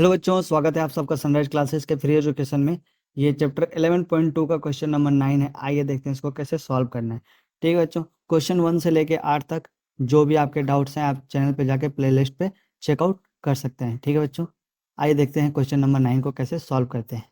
Hello बच्चों, स्वागत है आप सबका सनराइज क्लासेस के फ्री एजुकेशन में। ये चैप्टर 11.2 का क्वेश्चन नंबर 9 है। आइए देखते हैं इसको कैसे सॉल्व करना है। ठीक है बच्चों, क्वेश्चन 1 से लेके 8 तक जो भी आपके डाउट्स हैं आप चैनल पे जाके प्लेलिस्ट पे चेकआउट कर सकते हैं। ठीक है बच्चों, आइए देखते हैं क्वेश्चन नंबर 9 को कैसे सॉल्व करते हैं।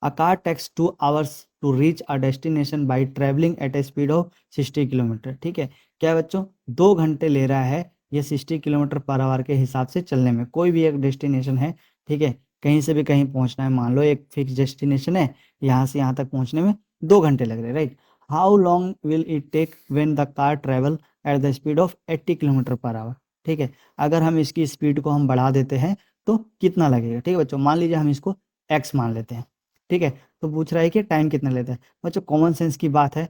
A car takes 2 hours to reach a destination by travelling at a speed of 60 kilometre. ठीक है, क्या है बच्चों, 2 घंटे ले रहा है ये 60 किलोमीटर पर आवर के हिसाब से चलने में। कोई भी एक डेस्टिनेशन है, ठीक है, कहीं से भी कहीं पहुंचना है। मान लो एक फिक्स डेस्टिनेशन है, यहाँ से यहाँ तक पहुंचने में 2 घंटे लग रहे हैं, right. How long will it take when the car travel at the speed of 80 kilometre per hour. ठीक है, अगर हम इसकी स्पीड को हम बढ़ा देते हैं तो कितना लगेगा। ठीक है बच्चों, मान लीजिए हम इसको एक्स मान लेते हैं। ठीक है, तो पूछ रहा है कि टाइम कितना लेता है। बच्चों कॉमन सेंस की बात है,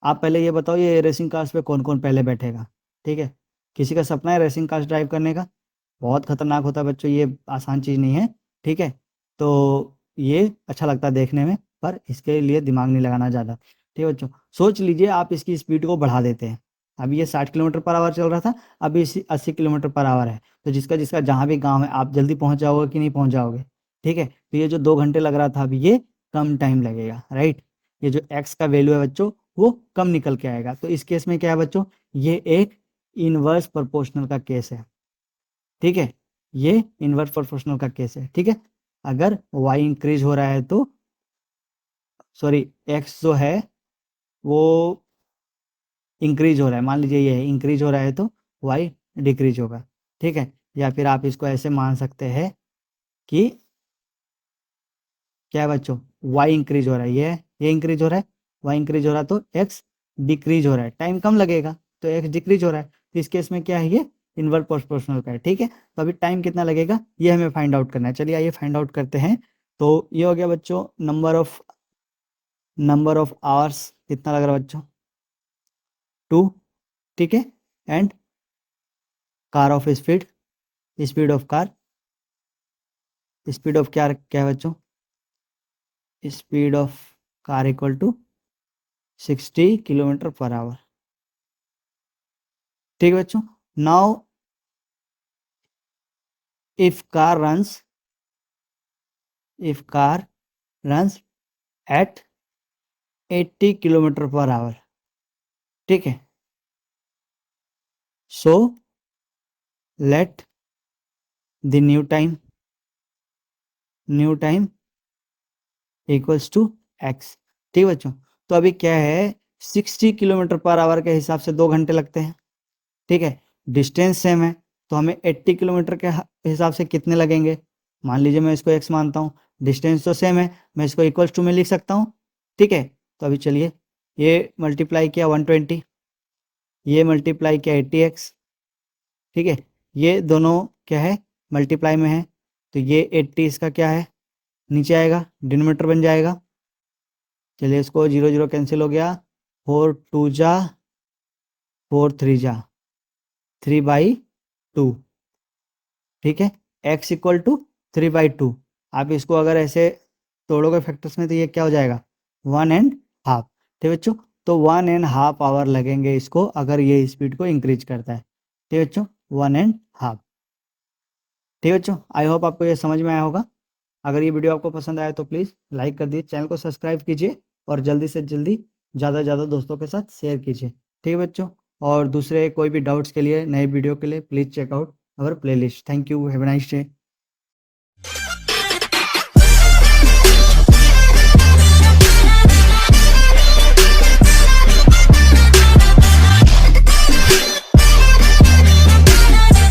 आप पहले ये बताओ ये रेसिंग कार्स पे कौन कौन पहले बैठेगा। ठीक है, किसी का सपना है रेसिंग कार्स ड्राइव करने का? बहुत खतरनाक होता है बच्चों, ये आसान चीज़ नहीं है। ठीक है, तो ये अच्छा लगता है देखने में, पर इसके लिए दिमाग नहीं लगाना ज़्यादा। ठीक है बच्चों, सोच लीजिए आप इसकी स्पीड को बढ़ा देते हैं। अभी ये 60 किलोमीटर पर आवर चल रहा था, अभी इसी 80 किलोमीटर पर आवर है। तो जिसका जिसका जहाँ भी गाँव है आप जल्दी पहुँच जाओगे कि नहीं पहुँच जाओगे। ठीक है, तो ये जो 2 घंटे लग रहा था अभी ये कम टाइम लगेगा, राइट। ये जो एक्स का वैल्यू है बच्चों वो कम निकल के आएगा। तो इस केस में क्या है बच्चों, ये एक इनवर्स प्रोपोर्शनल का केस है। ठीक है, ये इनवर्स प्रोपोर्शनल का केस है। ठीक है, अगर y इंक्रीज हो रहा है तो सॉरी x जो है वो इंक्रीज हो रहा है, मान लीजिए ये इंक्रीज हो रहा है तो y डिक्रीज होगा। ठीक है, या फिर आप इसको ऐसे मान सकते हैं कि क्या है बच्चों, y इंक्रीज हो रहा है, ये इंक्रीज हो रहा है, y इंक्रीज हो रहा है तो x डिक्रीज हो रहा है, टाइम कम लगेगा तो x डिक्रीज हो रहा है। तो इस केस में क्या है, ये इनवर्स प्रोपोर्शनल का है। ठीक है, तो अभी टाइम कितना लगेगा ये हमें फाइंड आउट करना है। चलिए आइए फाइंड आउट करते हैं। तो ये हो गया बच्चों नंबर ऑफ आवर्स कितना लग रहा है बच्चों, 2। ठीक है, and car of speed of car, speed of क्या क्या है बच्चों, speed of car equal to 60 kilometre per hour. ठीक है बच्चों, now if car runs at 80 kilometre per hour. ठीक है, so let the new time equals to x. ठीक है बच्चों, तो अभी क्या है, 60 किलोमीटर पर आवर के हिसाब से 2 घंटे लगते हैं। ठीक है, डिस्टेंस सेम है तो हमें 80 किलोमीटर के हिसाब से कितने लगेंगे। मान लीजिए मैं इसको x मानता हूँ, डिस्टेंस तो सेम है, मैं इसको इक्वल्स टू में लिख सकता हूँ। ठीक है, तो अभी चलिए ये मल्टीप्लाई किया 120, ये मल्टीप्लाई किया 80x। ठीक है, ये दोनों क्या है, मल्टीप्लाई में है, तो ये 80 इसका क्या है, नीचे आएगा, डिनोमिनेटर बन जाएगा। चलिए इसको 0 0 कैंसिल हो गया, 4 2 जा 4 3 जा 3/2। ठीक है, x इक्वल टू 3/2। आप इसको अगर ऐसे तोड़ोगे फैक्टर्स में तो ये क्या हो जाएगा, 1.5। ठीक है बच्चों, तो 1.5 आवर लगेंगे इसको अगर ये स्पीड को इंक्रीज करता है। ठीक है बच्चों, 1.5। ठीक है बच्चों, आई होप आपको ये समझ में आया होगा। अगर ये वीडियो आपको पसंद आया तो प्लीज़ लाइक कर दीजिए, चैनल को सब्सक्राइब कीजिए और जल्दी से जल्दी ज़्यादा से ज़्यादा दोस्तों के साथ शेयर कीजिए। ठीक है बच्चों, और दूसरे कोई भी डाउट्स के लिए नए वीडियो के लिए please checkout our playlist. Thank you, have a nice day.